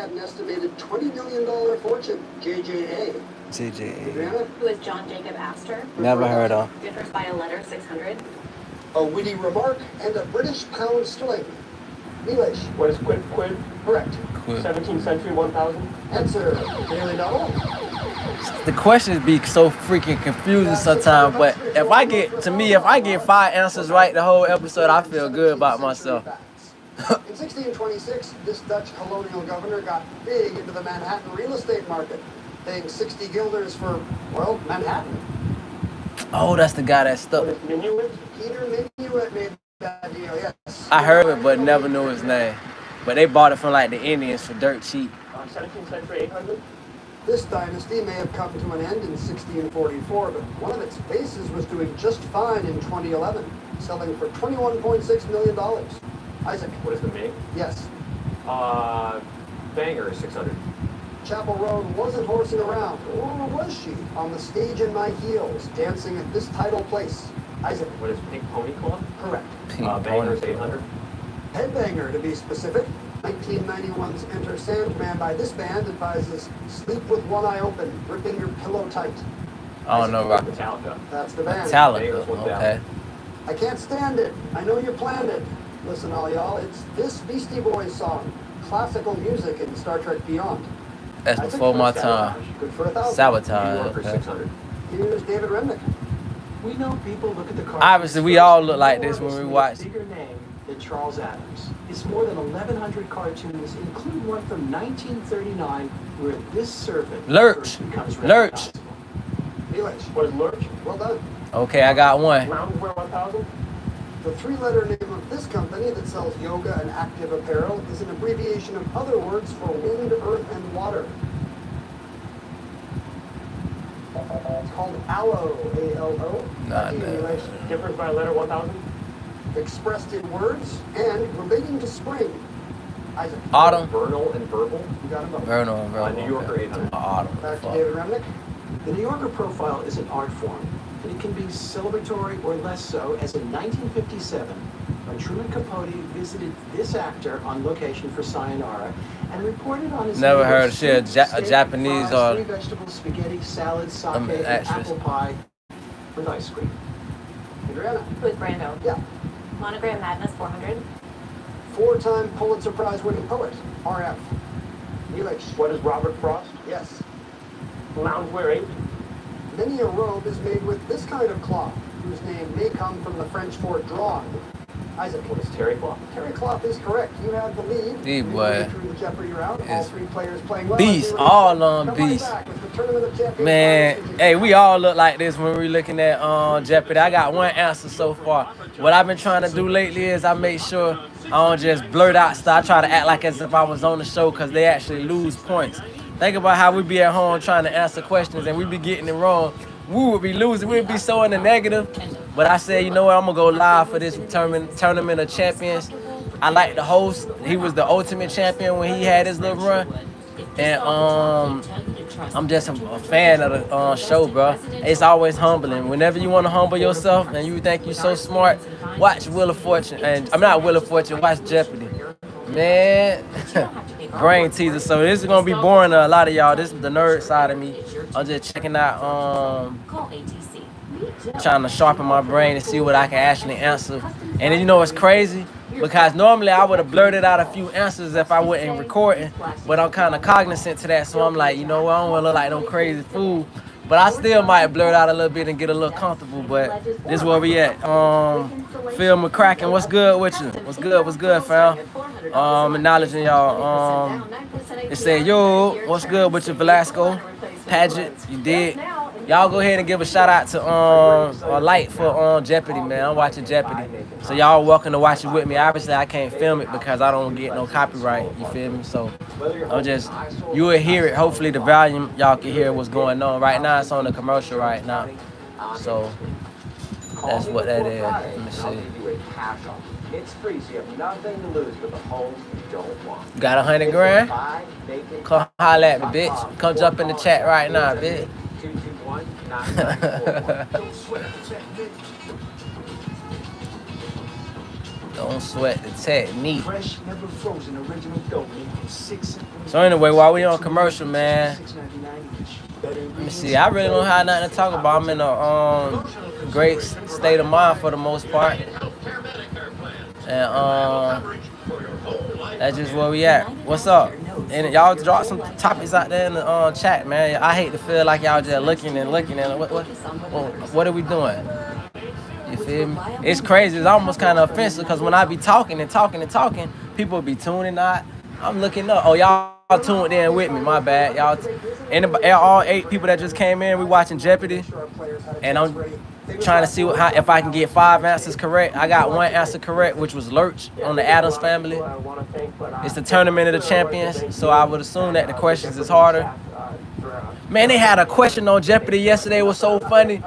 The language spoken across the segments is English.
had an estimated $20 million fortune. JJA. JJA. Who is John Jacob Astor? Never heard of. Differs by a letter, 600. A witty remark and a British pound sterling. English. What is quid? Correct. Quid. 17th century, 1000. Answer. Nearly double. The questions be so freaking confusing sometimes, but if I get 5 answers right the whole episode, I feel good about myself. In 1626, this Dutch colonial governor got big into the Manhattan real estate market, paying 60 guilders for, well, Manhattan. Oh, that's the guy that stuck. What is Minuit? Peter Minuit made that deal, yes. I heard it, but never knew his name. But they bought it from like the Indians for dirt cheap. 17th century, 800. This dynasty may have come to an end in 1644, but one of its bases was doing just fine in 2011, selling for $21.6 million. Isaac. What is the Mig? Yes. Banger, 600. Chapel Roan wasn't horsing around, or was she, on the stage in my heels, dancing at this tidal place? Isaac. What is Pink Pony Club? Correct. Banger is 800. Headbanger, to be specific. 1991's Enter Sandman by this band advises, sleep with one eye open, gripping your pillow tight. I don't know about Metallica. That's the band. Metallica. Okay. I can't stand it. I know you planned it. Listen, all y'all, it's this Beastie Boys song, classical music in Star Trek Beyond. That's before my time. Good for 1,000. Sabotage. Okay. 600. Here's David Remnick. We know people look at the card. Obviously, we all look like this when we watch. Bigger name than Charles Adams. It's more than 1,100 cartoons, including one from 1939, where this servant Lurch. first becomes Lurch. recognizable. Felix. What is Lurch? Well done. Okay, I got one. Loungewear 1000. The three-letter name of this company that sells yoga and active apparel is an abbreviation of other words for wind, earth, and water. It's called ALO, A-L-O. Nah, Differs by a letter, 1000. Expressed in words and relating to spring. Isaac. Autumn. Vernal and Verbal. You got them both. Vernal. New Yorker, 800. Autumn. Back to David Remnick. The New Yorker profile is an art form, and it can be celebratory or less so, as in 1957, when Truman Capote visited this actor on location for Sayonara and reported on his Never meal heard of she a steak, Japanese fries, or 3 vegetables, spaghetti, salad, sake, and actress. apple pie with ice cream. Adriana. Who is Brando? Yeah. Monogram Madness, 400. 4-time Pulitzer Prize winning poet. R.F. Felix. What is Robert Frost? Yes. Loungewear 8. Many a robe is made with this kind of cloth, whose name may come from the French for drawn. Isaac. What is terry cloth? Terry cloth is correct. You have the lead. Hey, boy. Through the Jeopardy round. All Yes. 3 players playing well. Beast, all on beast. Man, hey, we all look like this when we're looking at Jeopardy. I got one answer so far. What I've been trying to do lately is I make sure I don't just blurt out stuff. I try to act like as if I was on the show because they actually lose points. Think about how we be at home trying to answer questions and we be getting it wrong. We would be losing. We'd be so in the negative. But I said, you know what? I'm going to go live for this tournament of champions. I like the host. He was the ultimate champion when he had his little run. And I'm just a fan of the show, bro. It's always humbling. Whenever you want to humble yourself and you think you're so smart, watch Wheel of Fortune. And I'm not Wheel of Fortune, watch Jeopardy. Man, brain teaser. So this is going to be boring to a lot of y'all. This is the nerd side of me. I'm just checking out, trying to sharpen my brain and see what I can actually answer. And then, you know what's crazy? Because normally I would have blurted out a few answers if I wasn't recording, but I'm kind of cognizant to that, so I'm like, you know what, I don't want to look like no crazy fool, but I still might blurt out a little bit and get a little comfortable, but this is where we at. Phil McCracken, what's good with you? What's good, fam? Acknowledging y'all. It said, yo, what's good with you, Velasco? Paget, you did. Y'all go ahead and give a shout out to a light for Jeopardy, man. I'm watching Jeopardy. So y'all welcome to watch it with me. Obviously I can't film it because I don't get no copyright, you feel me? So I'm just, you will hear it. Hopefully the volume, y'all can hear what's going on. Right now it's on the commercial right now. So that's what that is. Let me see. It's free, so you have nothing to lose but the homes you don't want. You got 100 grand? Come holler at me, bitch. Come jump in the chat right now, bitch. 221 994. Don't sweat the technique. Fresh, never frozen, original dough made from 6 So anyway, while we on commercial, man, $6.99 each. let me see. I really don't have nothing to talk about. I'm in a great state of mind for the most part, and that's just where we at. What's up? And y'all drop some topics out there in the chat, man. I hate to feel like y'all just looking and what are we doing? You feel me? It's crazy. It's almost kind of offensive because when I be talking, people be tuning out. I'm looking up. Oh, y'all tuned in with me. My bad. Y'all, all 8 people that just came in, we watching Jeopardy, and I'm trying to see if I can get 5 answers correct. I got 1 answer correct, which was Lurch on the Addams Family. It's the Tournament of the Champions, so I would assume that the questions is harder. Man, they had a question on Jeopardy yesterday. It was so funny.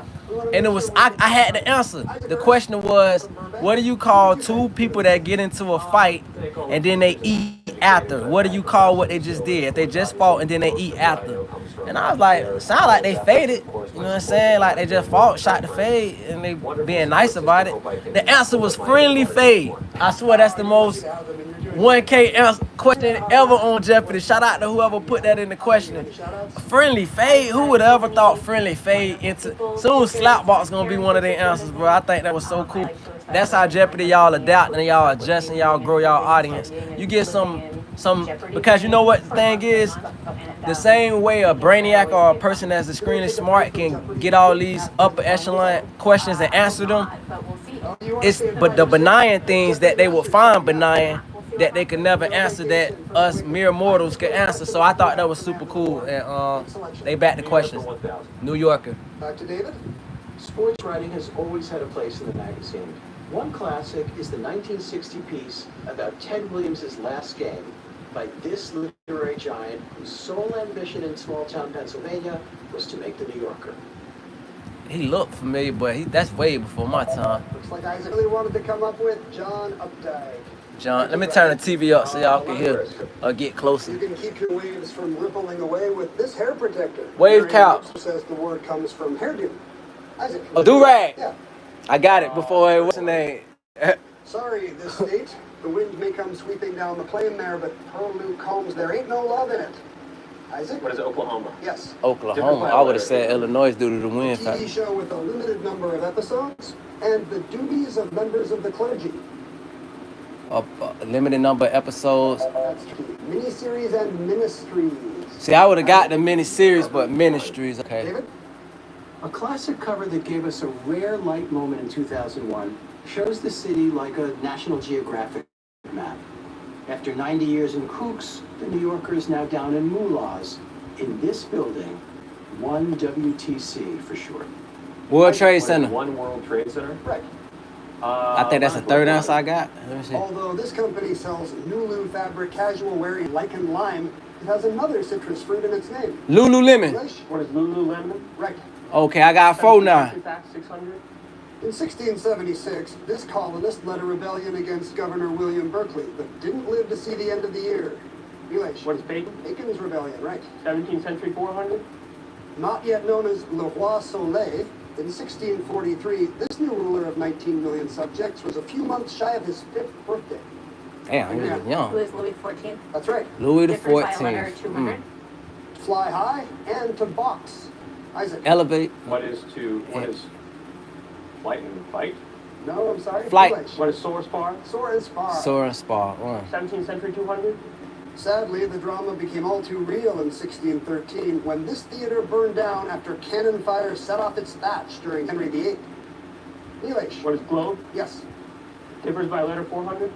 And it was I had the answer. The question was, what do you call 2 people that get into a fight and then they eat after? What do you call what they just did? If they just fought and then they eat after. And I was like, sound like they faded. You know what I'm saying? Like they just fought, shot the fade, and they being nice about it. The answer was friendly fade. I swear that's the most 1K question ever on Jeopardy. Shout out to whoever put that in the question. Friendly fade? Who would have ever thought friendly fade into? Soon slapbox gonna be one of their answers, bro. I think that was so cool. That's how Jeopardy y'all adapt and y'all adjust and y'all grow y'all audience. You get some because you know what the thing is. The same way a brainiac or a person that's extremely smart can get all these upper echelon questions and answer them. But the benign things that they will find benign that they could never answer that us mere mortals could answer. So I thought that was super cool. And they back the questions. New Yorker. Back to David. Sports writing has always had a place in the magazine. One classic is the 1960 piece about Ted Williams' last game by this literary giant whose sole ambition in small-town Pennsylvania was to make the New Yorker. He looked familiar, but that's way before my time. Looks like Isaac really wanted to come up with John Updike. John, let me turn the TV up so y'all can hear or get closer. You can keep your waves from rippling away with this hair protector. Wave cap. Says the word comes from hairdo. Isaac. Oh, do-rag. Yeah. I got it before what's the name? Sorry, this state. The wind may come sweeping down the plain there, but Pearl Luke Combs, there ain't no love in it. Isaac? What is it, Oklahoma? Yes. Oklahoma. I would have said Illinois due to the wind TV factor. show with a limited number of episodes and the duties of members of the clergy. A limited number of episodes. That's key. Miniseries and ministries. See, I would have got the mini-series, but ministries, okay. David? A classic cover that gave us a rare light moment in 2001 shows the city like a National Geographic map. After 90 years in crooks, the New Yorker is now down in moolahs in this building, 1WTC for short. World Trade Center. One World Trade Center? Right. I think that's the third answer I got. Let me see. Although this company sells Nulu fabric casual wearing lichen lime, it has another citrus fruit in its name. Lululemon. English? What is Lululemon? Right. Okay, I got 4 now. 600? In 1676, this colonist led a rebellion against Governor William Berkeley, but didn't live to see the end of the year. Elish. What is Bacon? Bacon's rebellion, right. 17th century 400? Not yet known as Le Roi Soleil, in 1643, this new ruler of 19 million subjects was a few months shy of his 5th birthday. Damn, he was young. Who is Louis XIV? That's right. Louis the Differs by a letter 14th. 200. Fly high and to box. Isaac. Elevate. What is flight and fight? No, I'm sorry. Flight. Elish. What is soar spar? Soar and spar. Soar and Spar. 17th century 200? Sadly, the drama became all too real in 1613 when this theater burned down after cannon fire set off its thatch during Henry VIII. Elish. What is globe? Yes. Differs by a letter 400?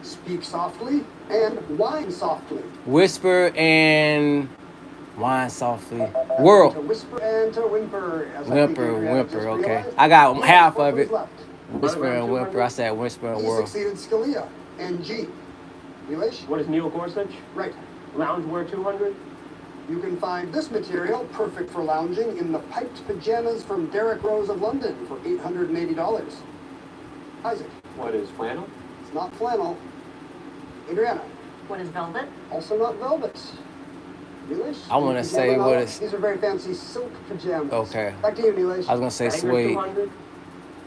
Speak softly and whine softly. Whisper and whine softly. To World. whisper and to whimper. As I think Whimper, Adriana whimper, just okay. realized. I got half What of was it. left? Whisper and whimper. I said whisper and He world. succeeded Scalia and G. Elish? What is Neil Gorsuch? Right. Loungewear 200? You can find this material, perfect for lounging, in the piped pajamas from Derrick Rose of London for $880. Isaac. What is flannel? It's not flannel. Adriana. What is velvet? Also not velvet. Neelish? I wanna These say pajama what novels, is- These are very fancy silk pajamas. Okay. Back to you, Neelish. I was gonna say Wrangler suede. 200?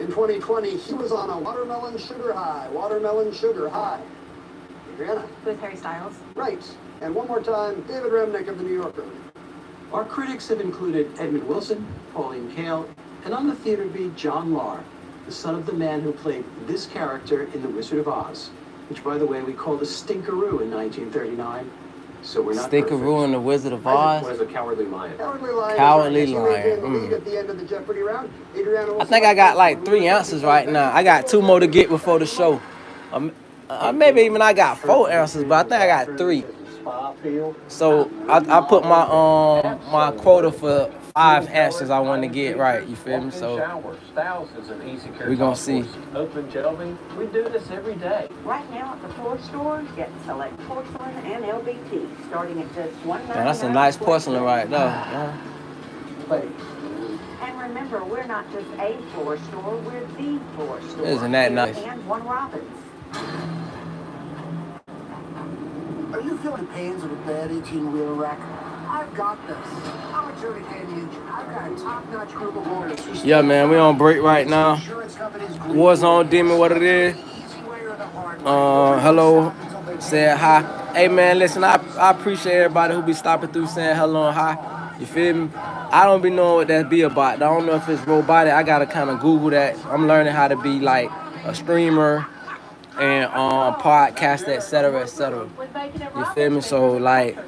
In 2020, he was on a watermelon sugar high. Watermelon sugar high. Adriana. With Harry Styles. Right. And one more time, David Remnick of the New Yorker. Our critics have included Edmund Wilson, Pauline Kael, and on the theater beat, John Lahr, the son of the man who played this character in The Wizard of Oz, which, by the way, we called a stinkeroo in 1939. So we're not Stinkeroo in The Wizard of Oz. Was a cowardly lion. Cowardly Lion. Cowardly He maintained the Lion. lead at the end of the Jeopardy round. Adriana I think I got like 3 answers right now. I got 2 more to get before the show. Maybe even I got 4 answers, but I think I got 3. So I put my quota for 5 answers I want to get right. You feel me? So we gonna see. Open shelving. We do this every day. Right now at the floor stores, get select porcelain and LBT, starting at just $1.99. Man, that's a nice porcelain right there. Yeah. And remember, we're not just a floor store, we're the floor store. Isn't that Here nice? And One Robbins. Are you feeling the pains of a bad 18-wheeler wreck? I've got this. I'm a Johnny Candy engine. I've got a top-notch group of lawyers. Yeah, man, we on break right now. Warzone Demon, what it is? Hello, said hi. Hey, man, listen, I appreciate everybody who be stopping through saying hello and hi. You feel me? I don't be knowing what that be about. I don't know if it's robotic. I gotta kind of Google that. I'm learning how to be like a streamer and podcast, etc., etc. You feel me? So like,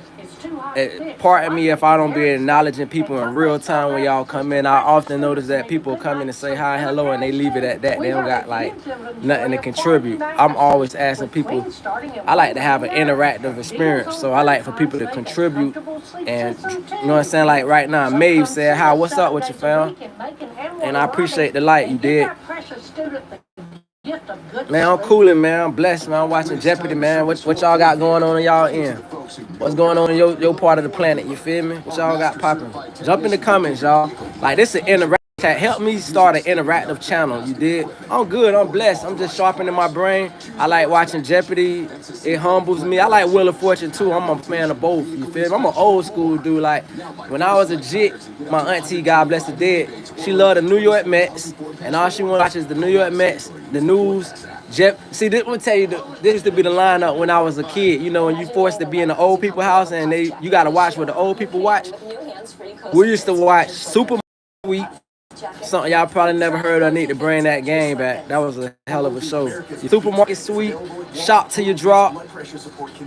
pardon me if I don't be acknowledging people in real time when y'all come in. I often notice that people come in and say hi, hello, and they leave it at that. They don't got like nothing to contribute. I'm always asking people. I like to have an interactive experience, so I like for people to contribute. And you know what I'm saying? Like right now, Maeve said, "Hi, what's up with you, fam?" And I appreciate the light you did. Man, I'm coolin', man. I'm blessed, man. I'm watching Jeopardy, man. What y'all got going on in y'all end? What's going on in your part of the planet? You feel me? What y'all got popping? Jump in the comments, y'all. Like, this is an interactive chat. Help me start an interactive channel. You did? I'm good. I'm blessed. I'm just sharpening my brain. I like watching Jeopardy. It humbles me. I like Wheel of Fortune, too. I'm a fan of both. You feel me? I'm an old school dude. Like, when I was a jit, my auntie, God bless the dead, she loved the New York Mets. And all she wanted to watch is the New York Mets, the news. See, this will tell you, this used to be the lineup when I was a kid. You know, when you forced to be in the old people house and you got to watch what the old people watch. We used to watch Super Week. Something y'all probably never heard. I need to bring that game back. That was a hell of a show. Supermarket Sweep, Shop Till You Drop,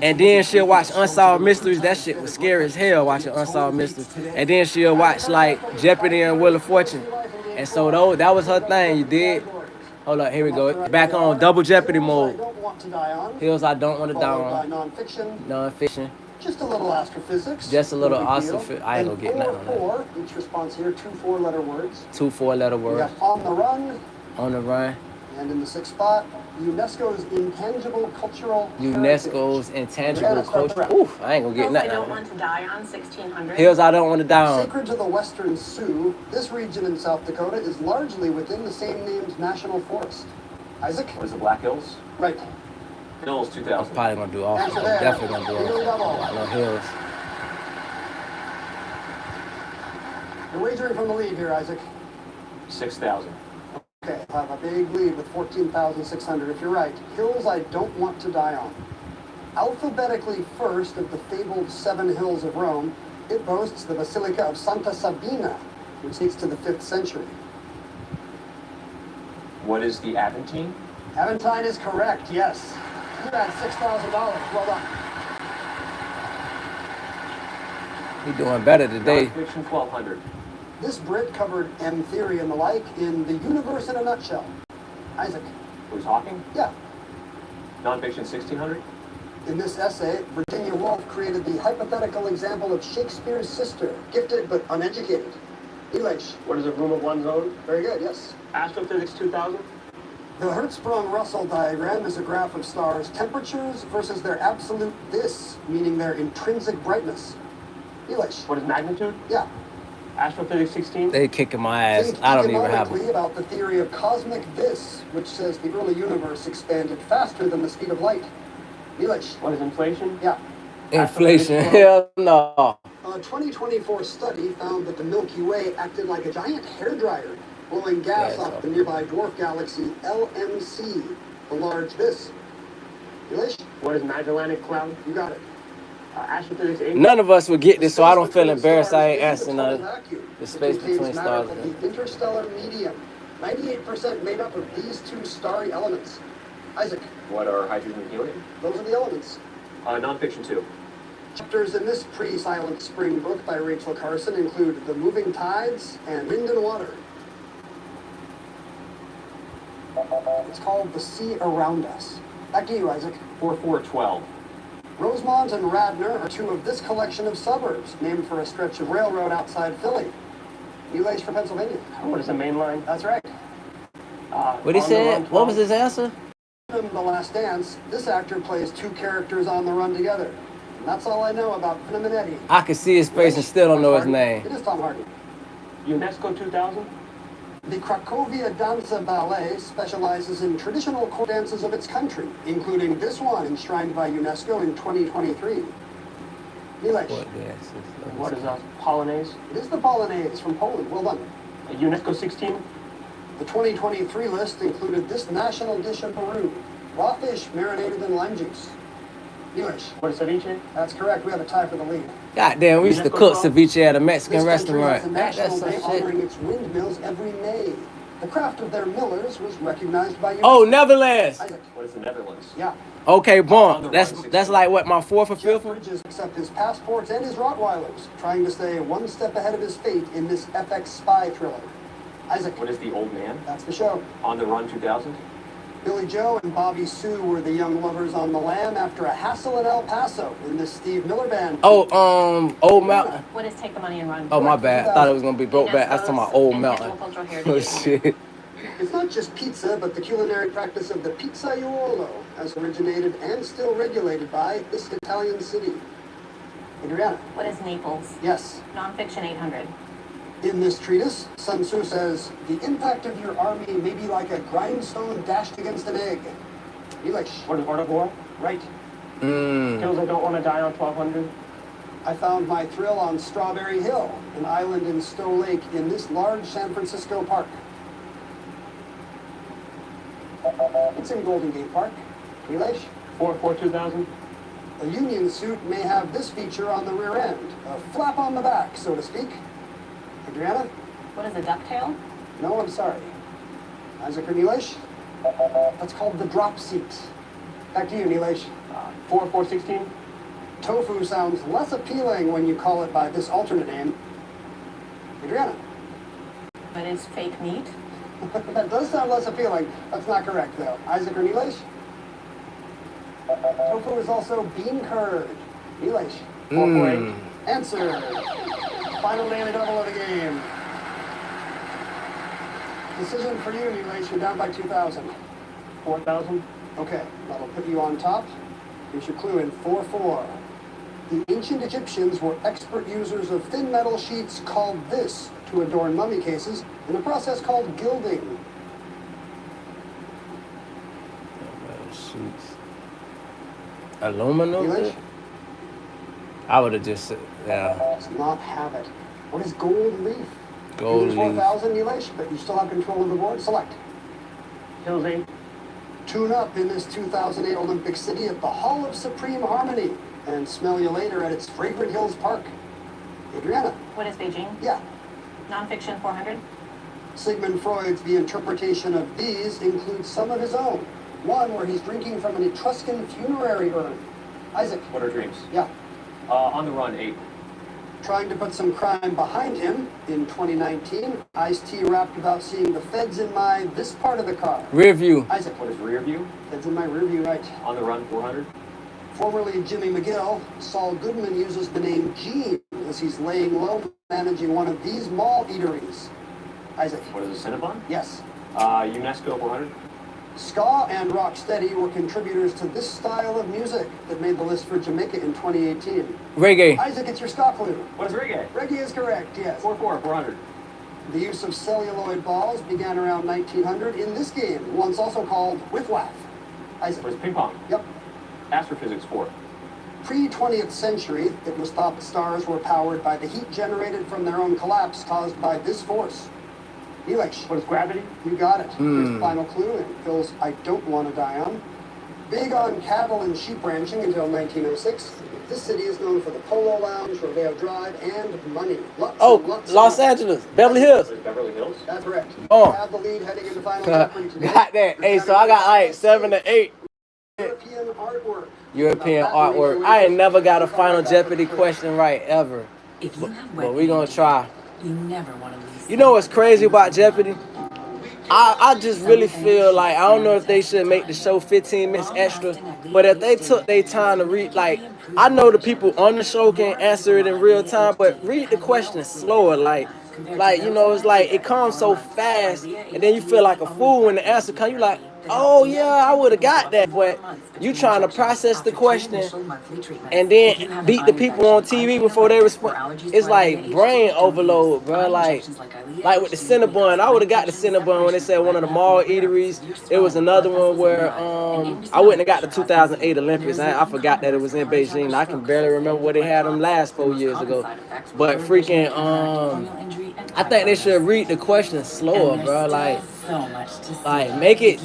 and then she'll watch Unsolved Mysteries. That shit was scary as hell, watching Unsolved Mysteries. And then she'll watch like Jeopardy and Wheel of Fortune. And so that was her thing. You did. Hold up, here we go. Back on Double Jeopardy mode. Hills I Don't Want to Die On. Non-fiction. Just a little astrophysics. Just a little No big deal. astrophysics. I ain't gonna get nothing on that. Four, each response here, 2 4-letter words. 2 4-letter We words. got On the Run, On the Run. and in the 6th spot, UNESCO's Intangible Cultural UNESCO's Intangible Culture. Oof, I ain't gonna get Hills I nothing Don't on Want to Die On, 1600. Hills I Don't Want to Die On. Sacred to the Western Sioux, this region in South Dakota is largely within the same named national forest. Isaac? What is the Black Hills? Right. Hills, I'm 2000. probably gonna do off. I'm Answer there. definitely gonna do Hills off. double. No Hills. You're wagering from the lead here, Isaac. 6,000. Okay, I have a big lead with 14,600. If you're right, Hills I Don't Want to Die On. Alphabetically first of the fabled 7 hills of Rome, it boasts the Basilica of Santa Sabina, which dates to the 5th century. What is the Aventine? Aventine is correct, yes. You had $6,000. Well done. He doing better today. Non-fiction, 1,200. This Brit covered M theory and the like in The Universe in a Nutshell. Isaac. Who's Hawking? Yeah. Non-fiction, 1,600. In this essay, Virginia Woolf created the hypothetical example of Shakespeare's sister, gifted but uneducated. Elish. What is a room of one's own? Very good, yes. Astrophysics, 2000. The Hertzsprung-Russell diagram is a graph of stars' temperatures versus their absolute this, meaning their intrinsic brightness. Elish. What is magnitude? Yeah. Astrophysics, 16. They kicking my ass. Think I don't even have economically them. about the theory of cosmic this, which says the early universe expanded faster than the speed of light. Elish. What is inflation? Yeah. Inflation. Hell no. A 2024 study found that the Milky Way acted like a giant hairdryer, blowing gas Gas off off. the nearby dwarf galaxy LMC, the Large This. Elish, What is Magellanic Cloud? you got it. Astrophysics None of us would get The this, so I don't space feel between embarrassed. I ain't stars answering isn't a none. total vacuum. The It space contains between matter stars. of the interstellar medium. 98% made up of these two starry elements. Isaac, What are hydrogen and helium? those are the elements. Nonfiction 2. Chapters in this pre-Silent Spring book by Rachel Carson include The Moving Tides and Wind and Water. It's called The Sea Around Us. Back to you, Isaac. 4412. Rosemont and Radnor are two of this collection of suburbs, named for a stretch of railroad outside Philly. Elish for Pennsylvania. What is the main line? That's right. What he On the Run said? What was 12. his answer? In The Last Dance, this actor plays two characters on the run together. And that's all I know about Venom and Eddie. I can see his face and still don't know his It name. is Tom Hardy. UNESCO 2000? The Cracovia Danza Ballet specializes in traditional court dances of its country, including this one enshrined by UNESCO in 2023. Elish, What the answer is? What is Polonaise? it is the Polonaise from Poland. Well done. UNESCO 16? The 2023 list included this national dish of Peru, raw fish marinated in lime juice. Elish, What is ceviche? that's correct. We have a tie for the lead. Goddamn, we used to cook ceviche at a Mexican This country has a restaurant. national That's day some shit. honoring its windmills every May. The craft of their millers was recognized by UNESCO. Oh, Netherlands. Isaac. What is the Netherlands? Yeah. Okay, On boom. the That's run, that's like what, my fourth or Jeff fifth one? Bridges accept his passports and his Rottweilers, trying to stay one step ahead of his fate in this FX spy thriller. Isaac, What is the Old Man? that's the show. On the Run 2000? Billy Joe and Bobby Sue were the young lovers on the lam after a hassle in El Paso in this Steve Miller band. Oh, Old Mountain. What is Take the Money and Run? Oh, my bad. I thought it was gonna be Brokeback. That's talking about Old Mountain. Oh shit. It's not just pizza, but the culinary practice of the pizzaiolo has originated and still regulated by this Italian city. Adriana, What is Naples? yes. Nonfiction 800. In this treatise, Sun Tzu says, the impact of your army may be like a grindstone dashed against an egg. Elish, What is Art of War? right. Hills I Don't Want to Die on 1200? I found my thrill on Strawberry Hill, an island in Stowe Lake in this large San Francisco park. It's in Golden Gate Park. Elish, 2000? a Union suit may have this feature on the rear end, a flap on the back, so to speak. Adriana? What is a ducktail? No, I'm sorry. Isaac or Nilesh? That's called the drop seat. Back to you, Nilesh. 4416? Tofu sounds less appealing when you call it by this alternate name. Adriana? What is fake meat? That does sound less appealing. That's not correct, though. Isaac or Nilesh? Tofu is also bean curd. Nilesh? 448? Answer. Final daily double of the game. Decision for you, Nilesh. You're down by 2,000. 4000? Okay, that'll put you on top. Here's your clue in 4-4. The ancient Egyptians were expert users of thin metal sheets called this to adorn mummy cases in a process called gilding. Aluminum? Elish? I would have just said, yeah. Does not have it. What is gold leaf? Gold You lose leaf. 4,000, Elish, but you still have control of the board. Select. Hills 8? Tune up in this 2008 Olympic City at the Hall of Supreme Harmony and smell you later at its Fragrant Hills Park. Adriana? What is Beijing? Yeah. Nonfiction 400. Sigmund Freud's The Interpretation of These includes some of his own. One where he's drinking from an Etruscan funerary urn. Isaac? What are dreams? Yeah. On the Run 8. Trying to put some crime behind him, in 2019, Ice-T rapped about seeing the feds in my this part of the car. Rear view. Isaac? What is Rear View? Feds in my rear view, right. On the Run 400. Formerly Jimmy McGill, Saul Goodman uses the name Gene as he's laying low managing one of these mall eateries. Isaac? What is a Cinnabon? Yes. UNESCO 400. Ska and rocksteady were contributors to this style of music that made the list for Jamaica in 2018. Reggae. Isaac, it's your ska clue. What is reggae? Reggae is correct, yes. 400. The use of celluloid balls began around 1900 in this game, once also called Whiff-Laff. Isaac. What is ping pong? Yep. Astrophysics 4. Pre-20th century, it was thought the stars were powered by the heat generated from their own collapse caused by this force. English. What is gravity? You got it. Here's the final clue in Hills I Don't Want to Die On. Big on cattle and sheep ranching until 1906. This city is known for the Polo Lounge, Rodeo Drive, and money. Lots Oh, and lots Los of Angeles, Beverly Hills. Beverly Hills? That's correct. Oh. You have the lead heading into Final Jeopardy today. Got that. Hey, so I got like 7 to 8. European artwork. European artwork. I ain't never got a Final Jeopardy question right ever. If you have But we gonna try. you never want to lose. You know what's crazy about Jeopardy? I just really feel like, I don't know if they should make the show 15 minutes extra, but if they took their time to read, like, I know the people on the show can answer it in real time, but read the question slower, like, you know, it's like, it comes so fast, and then you feel like a fool when the answer comes, you like, oh yeah, I would have got that, but you trying to process the question and then beat the people on TV before they respond. It's like brain overload, bro. Like with the Cinnabon, I would have got the Cinnabon when they said one of the mall eateries. It was another one where I wouldn't have got the 2008 Olympics. I forgot that it was in Beijing. I can barely remember where they had them last 4 years ago. But freaking I think they should read the question slower, bro. Like make it.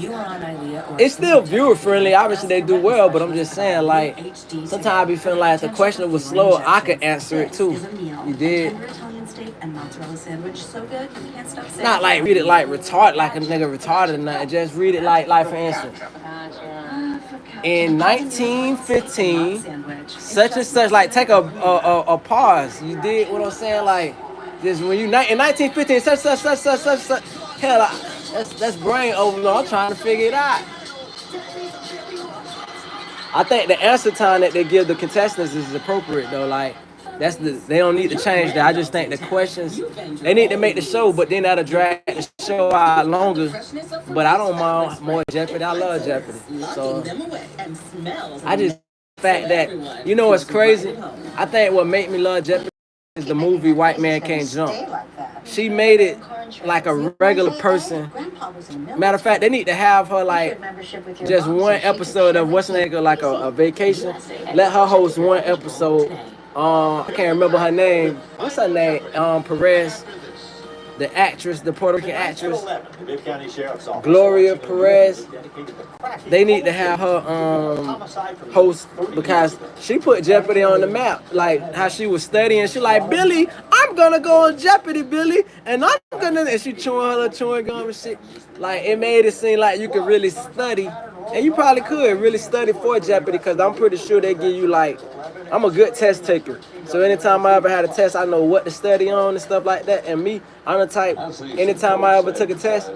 It's still viewer friendly. Obviously they do well, but I'm just saying, like, sometimes I be feeling like if the question was slower, I could answer it too. You did. Not like read it like retarded, like a nigga retarded or nothing. Just read it like for instance. In 1915, such and such, like take a pause. You did what I'm saying, like this when you in 1915, such. Hell, that's brain overload. I'm trying to figure it out. I think the answer time that they give the contestants is appropriate though. Like they don't need to change that. I just think the questions they need to make the show, but then that'll drag the show out longer. But I don't mind more Jeopardy. I love Jeopardy. So I just the fact that you know what's crazy. I think what made me love Jeopardy is the movie White Man Can't Jump. She made it like a regular person. Matter of fact, they need to have her like just one episode of what's name, like a vacation. Let her host one episode. I can't remember her name. What's her name? Perez, the actress, the Puerto Rican actress, Gloria Perez. They need to have her host because she put Jeopardy on the map. Like how she was studying, she like, Billy, I'm gonna go on Jeopardy, Billy, and and she chewing her chewing gum and shit. Like it made it seem like you could really study, and you probably could really study for Jeopardy because I'm pretty sure they give you like, I'm a good test taker. So anytime I ever had a test, I know what to study on and stuff like that. And me, I'm the type, anytime I ever took a test,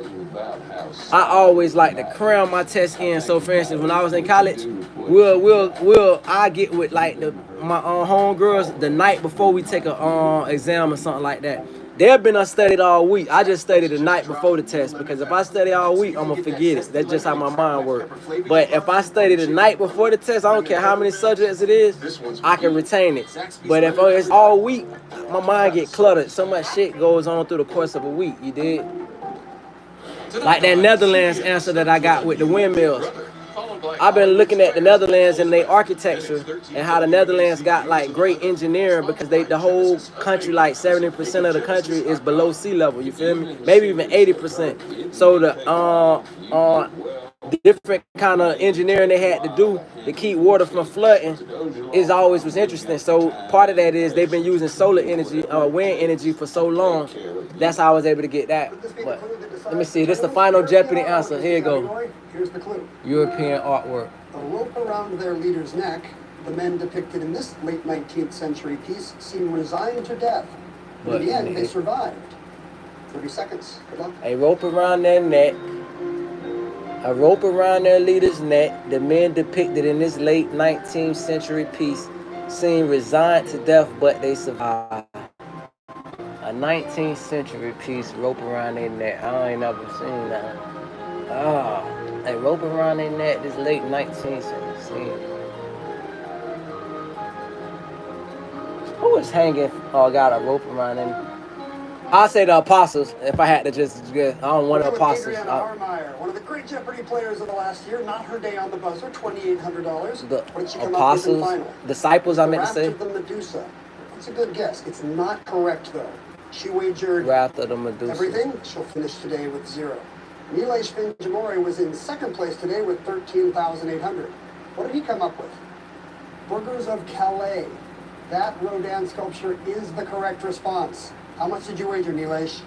I always like to cram my test in. So for instance, when I was in college, I get with like my homegirls the night before we take a exam or something like that. They've been unstudied all week. I just studied the night before the test because if I study all week, I'm gonna forget it. That's just how my mind works. But if I study the night before the test, I don't care how many subjects it is, I can retain it. But if it's all week, my mind get cluttered. So much shit goes on through the course of a week. You did? Like that Netherlands answer that I got with the windmills. I've been looking at the Netherlands and their architecture and how the Netherlands got like great engineering because the whole country, like 70% of the country is below sea level. You feel me? Maybe even 80%. So the different kind of engineering they had to do to keep water from flooding is always was interesting. So part of that is they've been using solar energy, wind energy for so long. That's how I was able to get that. But let me see. This is the final Jeopardy answer. Here you go. Here's the clue. European artwork. A rope around their leader's neck. The men depicted in this late 19th century piece seem resigned to death. But in the end, they survived. 30 seconds. Good luck. A rope around their neck. A rope around their leader's neck. The men depicted in this late 19th century piece seem resigned to death, but they survived. A 19th century piece, rope around their neck. I ain't never seen that. A rope around their neck, this late 19th century. Who was hanging or got a rope around them? I'll say the apostles if I had to just get. I don't want the apostles. One of the great Jeopardy players of the last year, not her day on the buzzer, $2,800. The apostles, disciples, I meant to say. The Medusa. It's a good guess. It's not correct though. She wagered Wrath of the Medusa. everything. She'll finish today with 0. Nilesh Finjamori was in second place today with 13,800. What did he come up with? Burgers of Calais. That Rodin sculpture is the correct response. How much did you wager, Nilesh?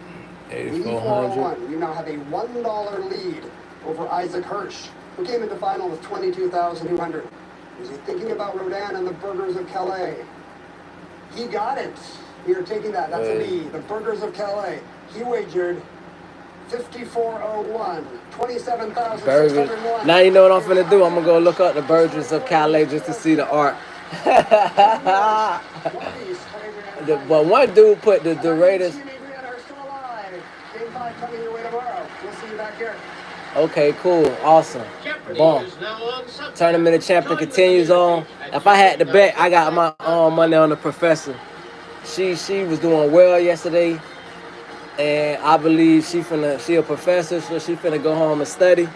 8,400. You now have a $1 lead over Isaac Hirsch, who came into final with 22,200. Was he thinking about Rodin and the Burgers of Calais? He got it. We are taking that. That's a B. The Burgers of Calais. He wagered 5401, 27,601. Now you know what I'm finna do. I'm gonna go look up the Burgers of Calais just to see the art. But one dude put the Raiders. We'll see you back here. Okay, cool, awesome. Boom. Tournament of Champion continues on. If I had to bet, I got my money on the professor. She was doing well yesterday, and I believe she a professor, so she finna go home and study.